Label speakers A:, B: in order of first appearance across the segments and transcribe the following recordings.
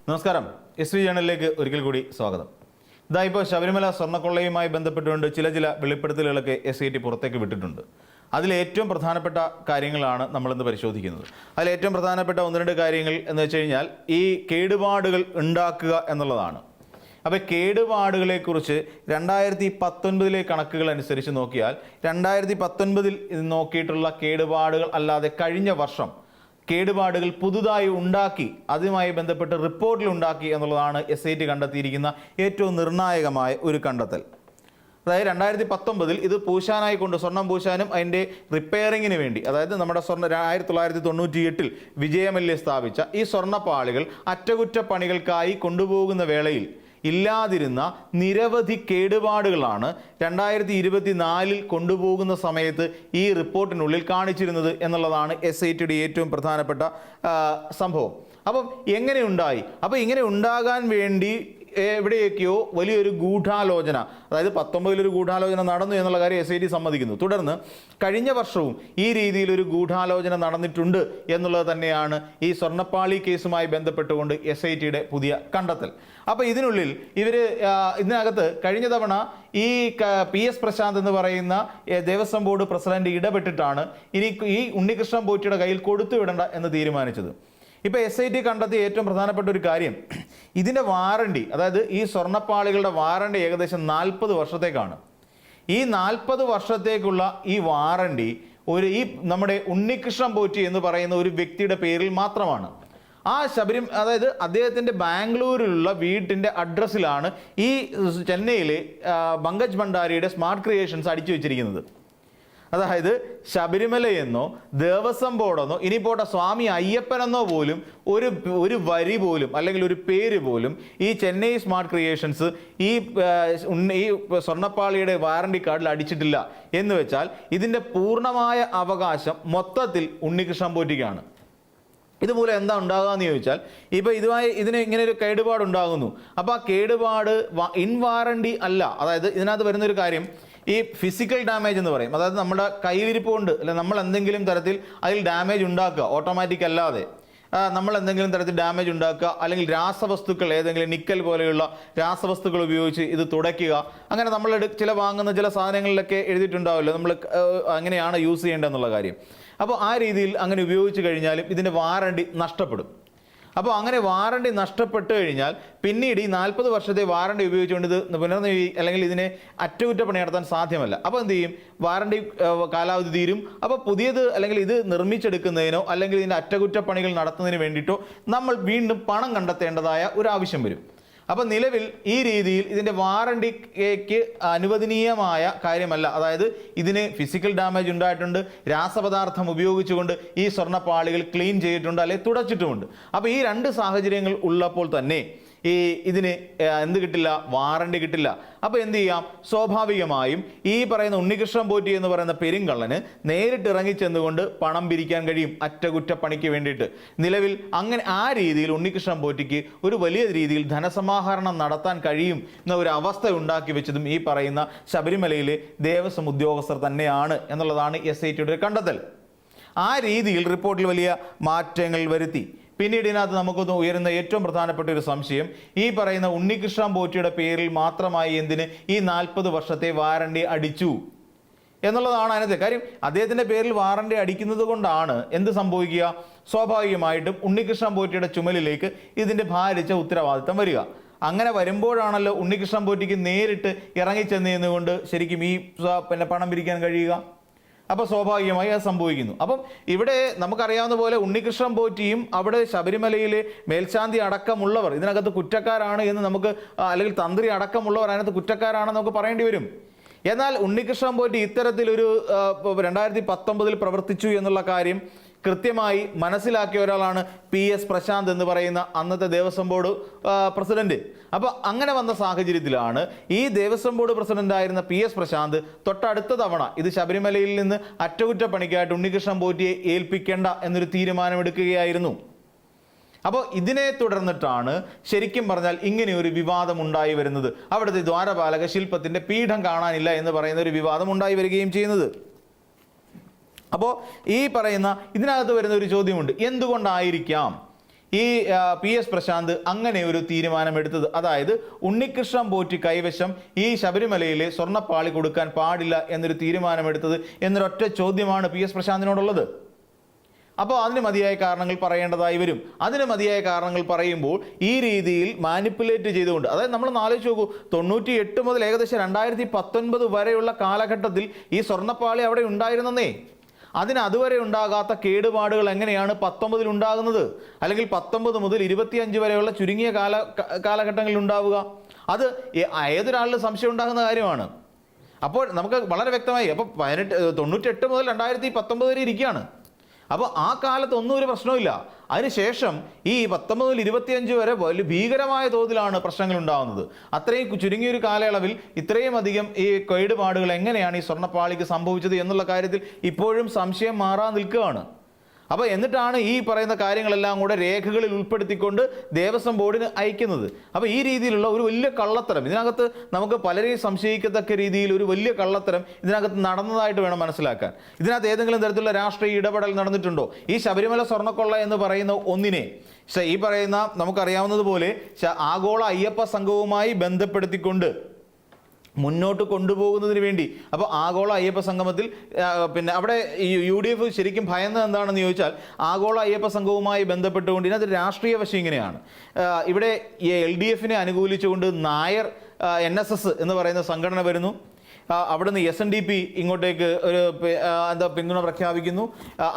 A: നമസ്കാരം. S V ജേണലിലേക്ക് ഒരിക്കൽ കൂടി സ്വാഗതം. ഇപ്പോൾ ശബരിമല സ്വർണ്ണക്കൊള്ളയുമായി ബന്ധപ്പെട്ടുകൊണ്ട് ചില വെളിപ്പെടുത്തലുകളൊക്കെ SIT പുറത്തേക്ക് വിട്ടിട്ടുണ്ട്. അതിലേറ്റവും പ്രധാനപ്പെട്ട കാര്യങ്ങളാണ് നമ്മളിന്ന് പരിശോധിക്കുന്നത്. അതിലേറ്റവും പ്രധാനപ്പെട്ട ഒന്ന് രണ്ട് കാര്യങ്ങൾ എന്ന് വെച്ച് കഴിഞ്ഞാൽ ഈ കേടുപാടുകൾ ഉണ്ടാക്കുക എന്നുള്ളതാണ്. അപ്പോൾ കേടുപാടുകളെക്കുറിച്ച് 2019 കണക്കുകൾ അനുസരിച്ച് നോക്കിയാൽ 2019 നോക്കിയിട്ടുള്ള കേടുപാടുകൾ അല്ലാതെ കഴിഞ്ഞ വർഷം കേടുപാടുകൾ പുതുതായി ഉണ്ടാക്കി അതുമായി ബന്ധപ്പെട്ട് റിപ്പോർട്ടിൽ ഉണ്ടാക്കി എന്നുള്ളതാണ് SIT കണ്ടെത്തിയിരിക്കുന്ന ഏറ്റവും നിർണായകമായ ഒരു കണ്ടെത്തൽ. അതായത് 2019 ഇത് പൂശാനായി കൊണ്ട് സ്വർണം പൂശാനും അതിൻ്റെ റിപ്പയറിങ്ങിന് വേണ്ടി, അതായത് നമ്മുടെ 1998 വിജയമല്യ സ്ഥാപിച്ച ഈ സ്വർണ്ണപ്പാളികൾ അറ്റകുറ്റപ്പണികൾക്കായി കൊണ്ടുപോകുന്ന വേളയിൽ ഇല്ലാതിരുന്ന നിരവധി കേടുപാടുകളാണ് 2024 കൊണ്ടുപോകുന്ന സമയത്ത് ഈ റിപ്പോർട്ടിനുള്ളിൽ കാണിച്ചിരുന്നത് എന്നുള്ളതാണ് SITയുടെ ഏറ്റവും പ്രധാനപ്പെട്ട സംഭവം. അപ്പം എങ്ങനെയുണ്ടായി? അപ്പോൾ ഇങ്ങനെ ഉണ്ടാകാൻ വേണ്ടി എവിടെയൊക്കെയോ വലിയൊരു ഗൂഢാലോചന, അതായത് 19 ഒരു ഗൂഢാലോചന നടന്നു എന്നുള്ള കാര്യം SIT സമ്മതിക്കുന്നു. തുടർന്ന് കഴിഞ്ഞ വർഷവും ഈ രീതിയിലൊരു ഗൂഢാലോചന നടന്നിട്ടുണ്ട് എന്നുള്ളത് തന്നെയാണ് ഈ സ്വർണ്ണപ്പാളി കേസുമായി ബന്ധപ്പെട്ടുകൊണ്ട് SITയുടെ പുതിയ കണ്ടെത്തൽ. അപ്പോൾ ഇതിനുള്ളിൽ ഇതിനകത്ത് കഴിഞ്ഞ തവണ ഈ PS പ്രശാന്ത് എന്ന് പറയുന്ന ദേവസ്വം ബോർഡ് പ്രസിഡന്റ് ഇടപെട്ടിട്ടാണ് ഇനി ഈ ഉണ്ണികൃഷ്ണൻ പോറ്റിയുടെ കയ്യിൽ കൊടുത്തുവിടേണ്ട എന്ന് തീരുമാനിച്ചത്. ഇപ്പോൾ SIT കണ്ടെത്തിയ ഏറ്റവും പ്രധാനപ്പെട്ട ഒരു കാര്യം, ഇതിൻ്റെ വാറണ്ടി, അതായത് ഈ സ്വർണ്ണപ്പാളികളുടെ വാറണ്ടി ഏകദേശം 40 വർഷത്തേക്കാണ്. ഈ 40 വർഷത്തേക്കുള്ള ഈ വാറണ്ടി ഈ നമ്മുടെ ഉണ്ണികൃഷ്ണൻ പോറ്റി എന്ന് പറയുന്ന ഒരു വ്യക്തിയുടെ പേരിൽ മാത്രമാണ്. അതായത് അദ്ദേഹത്തിൻ്റെ ബാംഗ്ലൂരിലുള്ള വീട്ടിൻ്റെ അഡ്രസ്സിലാണ് ഈ ചെന്നൈയിലെ പങ്കജ് ഭണ്ഡാരിയുടെ സ്മാർട്ട് ക്രിയേഷൻസ് അടിച്ചു വെച്ചിരിക്കുന്നത്. അതായത് ശബരിമലയെന്നോ ദേവസ്വം ബോർഡെന്നോ ഇനി പോട്ടെ സ്വാമി അയ്യപ്പനെന്നോ പോലും ഒരു വരി പോലും അല്ലെങ്കിൽ ഒരു പേര് പോലും ഈ ചെന്നൈ സ്മാർട്ട് ക്രിയേഷൻസ് ഈ സ്വർണ്ണപ്പാളിയുടെ വാറണ്ടി കാർഡിൽ അടിച്ചിട്ടില്ല എന്ന് വെച്ചാൽ ഇതിൻ്റെ പൂർണ്ണമായ അവകാശം മൊത്തത്തിൽ ഉണ്ണികൃഷ്ണൻ പോറ്റിക്കാണ്. ഇതുമൂലം എന്താ ഉണ്ടാകുക എന്ന് ചോദിച്ചാൽ ഇപ്പോൾ ഇതിന് ഇങ്ങനെ ഒരു കേടുപാടുണ്ടാകുന്നു. അപ്പോൾ ആ കേടുപാട് ഇൻവാറണ്ടി അല്ല. അതായത് ഇതിനകത്ത് വരുന്നൊരു കാര്യം ഈ ഫിസിക്കൽ ഡാമേജ് എന്ന് പറയും. അതായത് നമ്മുടെ കൈവിരിപ്പ് കൊണ്ട് അല്ലെ നമ്മൾ എന്തെങ്കിലും തരത്തിൽ അതിൽ ഡാമേജ് ഉണ്ടാക്കുക, ഓട്ടോമാറ്റിക് അല്ലാതെ നമ്മൾ എന്തെങ്കിലും തരത്തിൽ ഡാമേജ് ഉണ്ടാക്കുക, അല്ലെങ്കിൽ രാസവസ്തുക്കൾ ഏതെങ്കിലും നിക്കൽ പോലെയുള്ള രാസവസ്തുക്കൾ ഉപയോഗിച്ച് ഇത് തുടയ്ക്കുക. അങ്ങനെ നമ്മൾ വാങ്ങുന്ന ചില സാധനങ്ങളിലൊക്കെ എഴുതിയിട്ടുണ്ടാവില്ല നമ്മൾ അങ്ങനെയാണ് യൂസ് ചെയ്യേണ്ടതെന്നുള്ള കാര്യം. അപ്പോൾ ആ രീതിയിൽ അങ്ങനെ ഉപയോഗിച്ച് കഴിഞ്ഞാലും ഇതിൻ്റെ വാറണ്ടി നഷ്ടപ്പെടും. അപ്പോൾ അങ്ങനെ വാറണ്ടി നഷ്ടപ്പെട്ട് കഴിഞ്ഞാൽ പിന്നീട് ഈ 40 വർഷത്തെ വാറണ്ടി ഉപയോഗിച്ചുകൊണ്ട് ഇത് അല്ലെങ്കിൽ ഇതിനെ അറ്റകുറ്റപ്പണി നടത്താൻ സാധ്യമല്ല. അപ്പോൾ എന്ത് ചെയ്യും? വാറണ്ടി കാലാവധി തീരും. അപ്പോൾ പുതിയത് അല്ലെങ്കിൽ ഇത് നിർമ്മിച്ചെടുക്കുന്നതിനോ അല്ലെങ്കിൽ ഇതിൻ്റെ അറ്റകുറ്റപ്പണികൾ നടത്തുന്നതിന് വേണ്ടിയിട്ടോ നമ്മൾ വീണ്ടും പണം കണ്ടെത്തേണ്ടതായ ഒരു ആവശ്യം വരും. അപ്പോൾ നിലവിൽ ഈ രീതിയിൽ ഇതിൻ്റെ വാറണ്ടിക്ക് അനുവദനീയമായ കാര്യമല്ല. അതായത് ഇതിന് ഫിസിക്കൽ ഡാമേജ് ഉണ്ടായിട്ടുണ്ട്, രാസപദാർത്ഥം ഉപയോഗിച്ചുകൊണ്ട് ഈ സ്വർണ്ണപ്പാളികൾ ക്ലീൻ ചെയ്തിട്ടുണ്ട് അല്ലെങ്കിൽ തുടച്ചിട്ടുമുണ്ട്. അപ്പോൾ ഈ രണ്ട് സാഹചര്യങ്ങൾ ഉള്ളപ്പോൾ തന്നെ ഇതിന് എന്ത് കിട്ടില്ല? വാറണ്ടി കിട്ടില്ല. അപ്പോൾ എന്ത് ചെയ്യാം? സ്വാഭാവികമായും ഈ പറയുന്ന ഉണ്ണികൃഷ്ണൻ പോറ്റി എന്ന് പറയുന്ന പെരുങ്കള്ളന് നേരിട്ട് ഇറങ്ങിച്ചെന്നുകൊണ്ട് പണം പിരിക്കാൻ കഴിയും അറ്റകുറ്റപ്പണിക്ക് വേണ്ടിയിട്ട്. നിലവിൽ അങ്ങനെ ആ രീതിയിൽ ഉണ്ണികൃഷ്ണൻ പോറ്റിക്ക് ഒരു വലിയ രീതിയിൽ ധനസമാഹരണം നടത്താൻ കഴിയും എന്ന ഒരു അവസ്ഥ ഉണ്ടാക്കി വെച്ചതും ഈ പറയുന്ന ശബരിമലയിലെ ദേവസ്വം ഉദ്യോഗസ്ഥർ തന്നെയാണ് എന്നുള്ളതാണ് SITയുടെ ഒരു കണ്ടെത്തൽ. ആ രീതിയിൽ റിപ്പോർട്ടിൽ വലിയ മാറ്റങ്ങൾ വരുത്തി. പിന്നീട് ഇതിനകത്ത് നമുക്കൊന്ന് ഉയരുന്ന ഏറ്റവും പ്രധാനപ്പെട്ട ഒരു സംശയം, ഈ പറയുന്ന ഉണ്ണികൃഷ്ണൻ പോറ്റിയുടെ പേരിൽ മാത്രമായി എന്തിന് ഈ 40 വർഷത്തെ വാറണ്ടി അടിച്ചു എന്നുള്ളതാണ് അതിനകത്ത് കാര്യം. അദ്ദേഹത്തിൻ്റെ പേരിൽ വാറണ്ടി അടിക്കുന്നത് കൊണ്ടാണ് എന്ത് സംഭവിക്കുക? സ്വാഭാവികമായിട്ടും ഉണ്ണികൃഷ്ണൻ പോറ്റിയുടെ ചുമലിലേക്ക് ഇതിൻ്റെ ഭാരിച്ച ഉത്തരവാദിത്തം വരിക. അങ്ങനെ വരുമ്പോഴാണല്ലോ ഉണ്ണികൃഷ്ണൻ പോറ്റിക്ക് നേരിട്ട് ഇറങ്ങിച്ചെന്നുകൊണ്ട് ശരിക്കും ഈ പണം പിരിക്കാൻ കഴിയുക. അപ്പോൾ സ്വാഭാവികമായി അത് സംഭവിക്കുന്നു. അപ്പം ഇവിടെ നമുക്കറിയാവുന്ന പോലെ ഉണ്ണികൃഷ്ണൻ പോറ്റിയും അവിടെ ശബരിമലയിലെ മേൽശാന്തി അടക്കമുള്ളവർ ഇതിനകത്ത് കുറ്റക്കാരാണ് എന്ന് നമുക്ക്, അല്ലെങ്കിൽ തന്ത്രി അടക്കമുള്ളവർ അതിനകത്ത് കുറ്റക്കാരാണെന്ന് നമുക്ക് പറയേണ്ടി വരും. എന്നാൽ ഉണ്ണികൃഷ്ണൻ പോറ്റി ഇത്തരത്തിലൊരു 2019 പ്രവർത്തിച്ചു എന്നുള്ള കാര്യം കൃത്യമായി മനസ്സിലാക്കിയ ഒരാളാണ് PS പ്രശാന്ത് എന്ന് പറയുന്ന അന്നത്തെ ദേവസ്വം ബോർഡ് പ്രസിഡന്റ്. അപ്പോൾ അങ്ങനെ വന്ന സാഹചര്യത്തിലാണ് ഈ ദേവസ്വം ബോർഡ് പ്രസിഡന്റായിരുന്ന PS പ്രശാന്ത് തൊട്ടടുത്ത തവണ ഇത് ശബരിമലയിൽ നിന്ന് അറ്റകുറ്റപ്പണിക്കായിട്ട് ഉണ്ണികൃഷ്ണൻ പോറ്റിയെ ഏൽപ്പിക്കേണ്ട എന്നൊരു തീരുമാനമെടുക്കുകയായിരുന്നു. അപ്പോൾ ഇതിനെ തുടർന്നിട്ടാണ് ശരിക്കും പറഞ്ഞാൽ ഇങ്ങനെ ഒരു വിവാദം ഉണ്ടായി വരുന്നത്. അവിടുത്തെ ദ്വാരപാലക ശില്പത്തിൻ്റെ പീഠം കാണാനില്ല എന്ന് പറയുന്ന ഒരു വിവാദം ഉണ്ടായി വരികയും ചെയ്യുന്നത്. അപ്പോൾ ഈ പറയുന്ന ഇതിനകത്ത് വരുന്ന ഒരു ചോദ്യമുണ്ട്, എന്തുകൊണ്ടായിരിക്കാം ഈ PS പ്രശാന്ത് അങ്ങനെ ഒരു തീരുമാനമെടുത്തത്? അതായത് ഉണ്ണികൃഷ്ണൻ പോറ്റി കൈവശം ഈ ശബരിമലയിലെ സ്വർണ്ണപ്പാളി കൊടുക്കാൻ പാടില്ല എന്നൊരു തീരുമാനമെടുത്തത് എന്നൊരൊറ്റ ചോദ്യമാണ് PS പ്രശാന്തിനോടുള്ളത്. അപ്പോൾ അതിന് മതിയായ കാരണങ്ങൾ പറയേണ്ടതായി വരും. അതിന് മതിയായ കാരണങ്ങൾ പറയുമ്പോൾ ഈ രീതിയിൽ മാനിപ്പുലേറ്റ് ചെയ്തുകൊണ്ട്, അതായത് നമ്മൾ ആലോചിച്ച് നോക്കൂ, 98 മുതൽ ഏകദേശം 2019 വരെയുള്ള കാലഘട്ടത്തിൽ ഈ സ്വർണ്ണപ്പാളി അവിടെ ഉണ്ടായിരുന്നേ. അതിന് അതുവരെ ഉണ്ടാകാത്ത കേടുപാടുകൾ എങ്ങനെയാണ് 19 ഉണ്ടാകുന്നത്, അല്ലെങ്കിൽ 19 മുതൽ 25 വരെയുള്ള ചുരുങ്ങിയ കാലഘട്ടങ്ങളിൽ ഉണ്ടാവുക? അത് ഏതൊരാളിലും സംശയം ഉണ്ടാകുന്ന കാര്യമാണ്. അപ്പോൾ നമുക്ക് വളരെ വ്യക്തമായി, അപ്പോൾ 98 മുതൽ 2019 വരെ ഇരിക്കുകയാണ്. അപ്പോൾ ആ കാലത്ത് ഒന്നും ഒരു പ്രശ്നമില്ല. അതിനുശേഷം ഈ 19 മുതൽ 25 വരെ വലിയ ഭീകരമായ തോതിലാണ് പ്രശ്നങ്ങൾ ഉണ്ടാകുന്നത്. അത്രയും ചുരുങ്ങിയൊരു കാലയളവിൽ ഇത്രയും അധികം ഈ കേടുപാടുകൾ എങ്ങനെയാണ് ഈ സ്വർണ്ണപ്പാളിക്ക് സംഭവിച്ചത് എന്നുള്ള കാര്യത്തിൽ ഇപ്പോഴും സംശയം മാറാൻ നിൽക്കുകയാണ്. അപ്പോൾ എന്നിട്ടാണ് ഈ പറയുന്ന കാര്യങ്ങളെല്ലാം കൂടെ രേഖകളിൽ ഉൾപ്പെടുത്തിക്കൊണ്ട് ദേവസ്വം ബോർഡിന് അയക്കുന്നത്. അപ്പോൾ ഈ രീതിയിലുള്ള ഒരു വലിയ കള്ളത്തരം, ഇതിനകത്ത് നമുക്ക് പലരെയും സംശയിക്കത്തക്ക രീതിയിൽ ഒരു വലിയ കള്ളത്തരം ഇതിനകത്ത് നടന്നതായിട്ട് വേണം മനസ്സിലാക്കാൻ. ഇതിനകത്ത് ഏതെങ്കിലും തരത്തിലുള്ള രാഷ്ട്രീയ ഇടപെടൽ നടന്നിട്ടുണ്ടോ? ഈ ശബരിമല സ്വർണ്ണക്കൊള്ള എന്ന് പറയുന്ന ഒന്നിനെ ഈ പറയുന്ന നമുക്കറിയാവുന്നതുപോലെ ആഗോള അയ്യപ്പ സംഘവുമായി ബന്ധപ്പെടുത്തിക്കൊണ്ട് മുന്നോട്ട് കൊണ്ടുപോകുന്നതിന് വേണ്ടി, അപ്പോൾ ആഗോള അയ്യപ്പ സംഗമത്തിൽ പിന്നെ അവിടെ UDF ശരിക്കും ഭയന്നത് എന്താണെന്ന് ചോദിച്ചാൽ, ആഗോള അയ്യപ്പ സംഘവുമായി ബന്ധപ്പെട്ടുകൊണ്ട് ഇതിനകത്ത് രാഷ്ട്രീയ വശം ഇങ്ങനെയാണ്. ഇവിടെ LDFനെ അനുകൂലിച്ചുകൊണ്ട് നായർ NSS എന്ന് പറയുന്ന സംഘടന വരുന്നു. അവിടുന്ന് SNDP ഇങ്ങോട്ടേക്ക് ഒരു പിന്തുണ പ്രഖ്യാപിക്കുന്നു.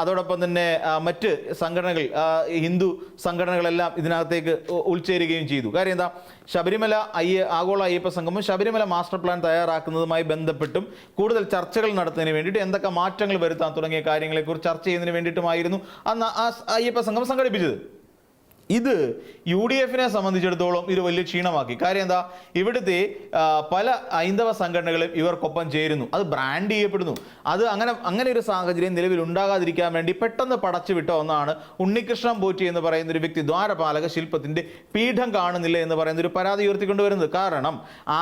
A: അതോടൊപ്പം തന്നെ മറ്റ് സംഘടനകൾ, ഹിന്ദു സംഘടനകളെല്ലാം ഇതിനകത്തേക്ക് ഉൾച്ചേരുകയും ചെയ്തു. കാര്യം എന്താ? ശബരിമല ആഗോള അയ്യപ്പ സംഗമം ശബരിമല മാസ്റ്റർ പ്ലാൻ തയ്യാറാക്കുന്നതുമായി ബന്ധപ്പെട്ടും കൂടുതൽ ചർച്ചകൾ നടത്തുന്നതിന് വേണ്ടിയിട്ട് എന്തൊക്കെ മാറ്റങ്ങൾ വരുത്താൻ തുടങ്ങിയ കാര്യങ്ങളെക്കുറിച്ച് ചർച്ച ചെയ്യുന്നതിന് വേണ്ടിയിട്ടുമായിരുന്നു അന്ന് ആ അയ്യപ്പ സംഗമം സംഘടിപ്പിച്ചത്. ഇത് UDFനെ സംബന്ധിച്ചിടത്തോളം ഇത് വലിയ ക്ഷീണമാക്കി. കാര്യം എന്താ? ഇവിടുത്തെ പല ഹൈന്ദവ സംഘടനകളും ഇവർക്കൊപ്പം ചേരുന്നു, അത് ബ്രാൻഡ് ചെയ്യപ്പെടുന്നു. അത് അങ്ങനെ ഒരു സാഹചര്യം നിലവിൽ ഉണ്ടാകാതിരിക്കാൻ വേണ്ടി പെട്ടെന്ന് പടച്ചു വിട്ട ഒന്നാണ് ഉണ്ണികൃഷ്ണൻ പോറ്റി എന്ന് പറയുന്ന ഒരു വ്യക്തി ദ്വാരപാലക ശില്പത്തിന്റെ പീഠം കാണുന്നില്ല എന്ന് പറയുന്ന ഒരു പരാതി ഉയർത്തിക്കൊണ്ടുവരുന്നത്. കാരണം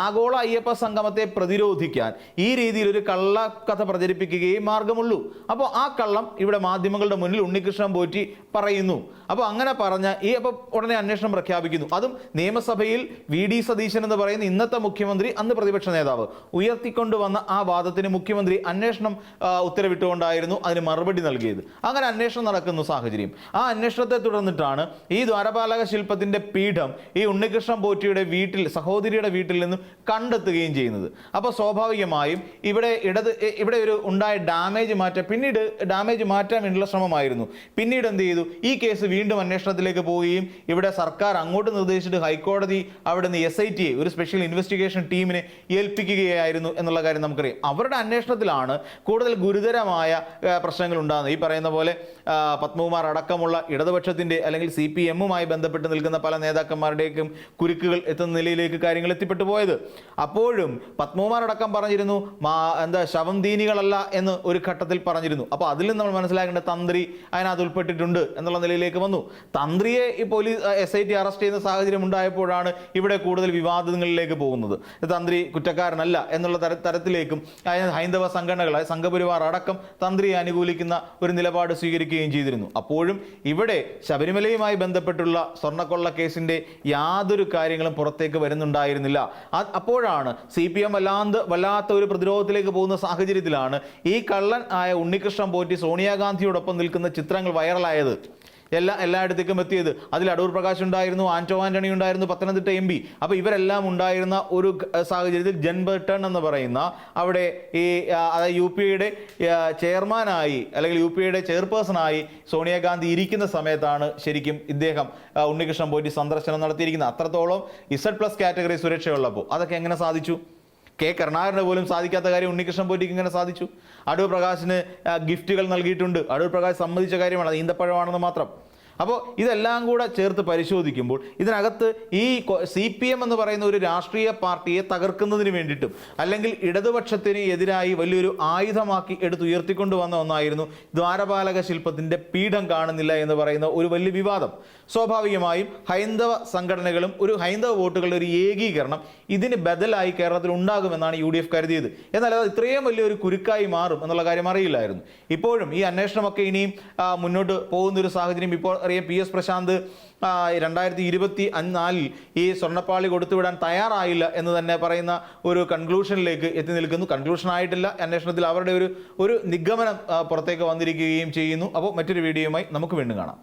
A: ആഗോള അയ്യപ്പ സംഗമത്തെ പ്രതിരോധിക്കാൻ ഈ രീതിയിൽ ഒരു കള്ളക്കഥ പ്രചരിപ്പിക്കുകയും മാർഗമുള്ളൂ. അപ്പോൾ ആ കള്ളം ഇവിടെ മാധ്യമങ്ങളുടെ മുന്നിൽ ഉണ്ണികൃഷ്ണൻ പോറ്റി പറയുന്നു. അപ്പോൾ അങ്ങനെ പറഞ്ഞ അപ്പോൾ ഉടനെ അന്വേഷണം പ്രഖ്യാപിക്കുന്നു. അതും നിയമസഭയിൽ VD സതീശൻ എന്ന് പറയുന്ന ഇന്നത്തെ മുഖ്യമന്ത്രി, അന്ന് പ്രതിപക്ഷ നേതാവ് ഉയർത്തിക്കൊണ്ടുവന്ന ആ വാദത്തിന് മുഖ്യമന്ത്രി അന്വേഷണം ഉത്തരവിട്ടുകൊണ്ടായിരുന്നു അതിന് മറുപടി നൽകിയത്. അങ്ങനെ അന്വേഷണം നടക്കുന്ന സാഹചര്യം. ആ അന്വേഷണത്തെ തുടർന്നിട്ടാണ് ഈ ദ്വാരപാലക ശില്പത്തിന്റെ പീഠം ഈ ഉണ്ണികൃഷ്ണൻ പോറ്റിയുടെ സഹോദരിയുടെ വീട്ടിൽ നിന്നും കണ്ടെത്തുകയും ചെയ്യുന്നത്. അപ്പോൾ സ്വാഭാവികമായും ഇവിടെ ഒരു ഉണ്ടായ ഡാമേജ് മാറ്റാൻ വേണ്ടിയുള്ള ശ്രമമായിരുന്നു. പിന്നീട് എന്ത് ചെയ്തു? ഈ കേസ് വീണ്ടും അന്വേഷണത്തിലേക്ക് പോവുകയും ഇവിടെ സർക്കാർ അങ്ങോട്ട് നിർദ്ദേശിച്ചിട്ട് ഹൈക്കോടതി അവിടുന്ന് SIT ഒരു സ്പെഷ്യൽ ഇൻവെസ്റ്റിഗേഷൻ ടീമിനെ ഏൽപ്പിക്കുകയായിരുന്നു എന്നുള്ള കാര്യം നമുക്കറിയാം. അവരുടെ അന്വേഷണത്തിലാണ് കൂടുതൽ ഗുരുതരമായ പ്രശ്നങ്ങൾ ഉണ്ടാകുന്നത്. ഈ പറയുന്ന പോലെ പത്മകുമാർ അടക്കമുള്ള ഇടതുപക്ഷത്തിന്റെ അല്ലെങ്കിൽ CPMുമായി ബന്ധപ്പെട്ട് നിൽക്കുന്ന പല നേതാക്കന്മാരുടെയും കുരുക്കുകൾ എത്തുന്ന നിലയിലേക്ക് കാര്യങ്ങൾ എത്തിപ്പെട്ടു പോയത്. അപ്പോഴും പത്മകുമാർ അടക്കം പറഞ്ഞിരുന്നു ശവം ദീനികളല്ല എന്ന് ഒരു ഘട്ടത്തിൽ പറഞ്ഞിരുന്നു. അപ്പോൾ അതിൽ നമ്മൾ മനസ്സിലാക്കേണ്ട തന്ത്രി അതിനകത്ത് ഉൾപ്പെട്ടിട്ടുണ്ട് എന്നുള്ള നിലയിലേക്ക് വന്നു. തന്ത്രിയെ ഈ പോലീസ് SIT അറസ്റ്റ് ചെയ്യുന്ന സാഹചര്യം ഉണ്ടായപ്പോഴാണ് ഇവിടെ കൂടുതൽ വിവാദങ്ങളിലേക്ക് പോകുന്നത്. തന്ത്രി കുറ്റക്കാരനല്ല എന്നുള്ള തരത്തിലേക്കും ഹൈന്ദവ സംഘടനകളായ സംഘപരിവാർ അടക്കം തന്ത്രിയെ അനുകൂലിക്കുന്ന ഒരു നിലപാട് സ്വീകരിക്കുകയും ചെയ്തിരുന്നു. അപ്പോഴും ഇവിടെ ശബരിമലയുമായി ബന്ധപ്പെട്ടുള്ള സ്വർണ്ണക്കൊള്ള കേസിന്റെ യാതൊരു കാര്യങ്ങളും പുറത്തേക്ക് വരുന്നുണ്ടായിരുന്നില്ല. അപ്പോഴാണ് CPM വല്ലാത്ത ഒരു പ്രതിരോധത്തിലേക്ക് പോകുന്ന സാഹചര്യത്തിലാണ് ഈ കള്ളൻ ആയ ഉണ്ണികൃഷ്ണൻ പോറ്റി സോണിയാഗാന്ധിയോടൊപ്പം നിൽക്കുന്ന ചിത്രങ്ങൾ വൈറലായത്, എല്ലായിടത്തേക്കും എത്തിയത്. അതിൽ അടൂർ പ്രകാശ് ഉണ്ടായിരുന്നു, ആന്റോ ആന്റണി ഉണ്ടായിരുന്നു, പത്തനംതിട്ട MP. അപ്പോൾ ഇവരെല്ലാം ഉണ്ടായിരുന്ന ഒരു സാഹചര്യത്തിൽ ജെൻ ബർട്ടൺ എന്ന് പറയുന്ന അവിടെ ഈ UPയുടെ ചെയർമാനായി അല്ലെങ്കിൽ UPയുടെ ചെയർപേഴ്സണായി സോണിയാഗാന്ധി ഇരിക്കുന്ന സമയത്താണ് ശരിക്കും ഇദ്ദേഹം ഉണ്ണികൃഷ്ണൻ പോറ്റി സന്ദർശനം നടത്തിയിരിക്കുന്നത്. അത്രത്തോളം Z+ കാറ്റഗറി സുരക്ഷയുള്ളപ്പോൾ അതൊക്കെ എങ്ങനെ സാധിച്ചു? കരുണാകരന് പോലും സാധിക്കാത്ത കാര്യം ഉണ്ണികൃഷ്ണൻ പോറ്റിക്ക് ഇങ്ങനെ സാധിച്ചു. അടൂർ പ്രകാശിന് ഗിഫ്റ്റുകൾ നൽകിയിട്ടുണ്ട്. അടൂർ പ്രകാശ് സമ്മതിച്ച കാര്യമാണ്, അത് ഈന്തപ്പഴമാണെന്ന് മാത്രം. അപ്പോൾ ഇതെല്ലാം കൂടെ ചേർത്ത് പരിശോധിക്കുമ്പോൾ ഇതിനകത്ത് ഈ CPM എന്ന് പറയുന്ന ഒരു രാഷ്ട്രീയ പാർട്ടിയെ തകർക്കുന്നതിന് വേണ്ടിയിട്ടും അല്ലെങ്കിൽ ഇടതുപക്ഷത്തിന് എതിരായി വലിയൊരു ആയുധമാക്കി എടുത്തുയർത്തിക്കൊണ്ടുവന്ന ഒന്നായിരുന്നു ദ്വാരപാലക ശില്പത്തിന്റെ പീഠം കാണുന്നില്ല എന്ന് പറയുന്ന ഒരു വലിയ വിവാദം. സ്വാഭാവികമായും ഹൈന്ദവ സംഘടനകളും ഒരു ഹൈന്ദവ വോട്ടുകളുടെ ഒരു ഏകീകരണം ഇതിന് ബദലായി കേരളത്തിൽ ഉണ്ടാകുമെന്നാണ് UDF കരുതിയത്. എന്നാൽ അത് ഇത്രയും വലിയൊരു കുരുക്കായി മാറും എന്നുള്ള കാര്യം അറിയില്ലായിരുന്നു. ഇപ്പോഴും ഈ അന്വേഷണമൊക്കെ ഇനിയും മുന്നോട്ട് പോകുന്നൊരു സാഹചര്യം ഇപ്പോൾ അറിയാം PS പ്രശാന്ത് 2024 ഈ സ്വർണ്ണപ്പാളി കൊടുത്തുവിടാൻ തയ്യാറായില്ല എന്ന് തന്നെ പറയുന്ന ഒരു കൺക്ലൂഷനിലേക്ക് എത്തി നിൽക്കുന്നു. കൺക്ലൂഷൻ ആയിട്ടില്ല, അന്വേഷണത്തിൽ അവരുടെ ഒരു നിഗമനം പുറത്തേക്ക് വന്നിരിക്കുകയും ചെയ്യുന്നു. അപ്പോൾ മറ്റൊരു വീഡിയോയുമായി നമുക്ക് വീണ്ടും കാണാം.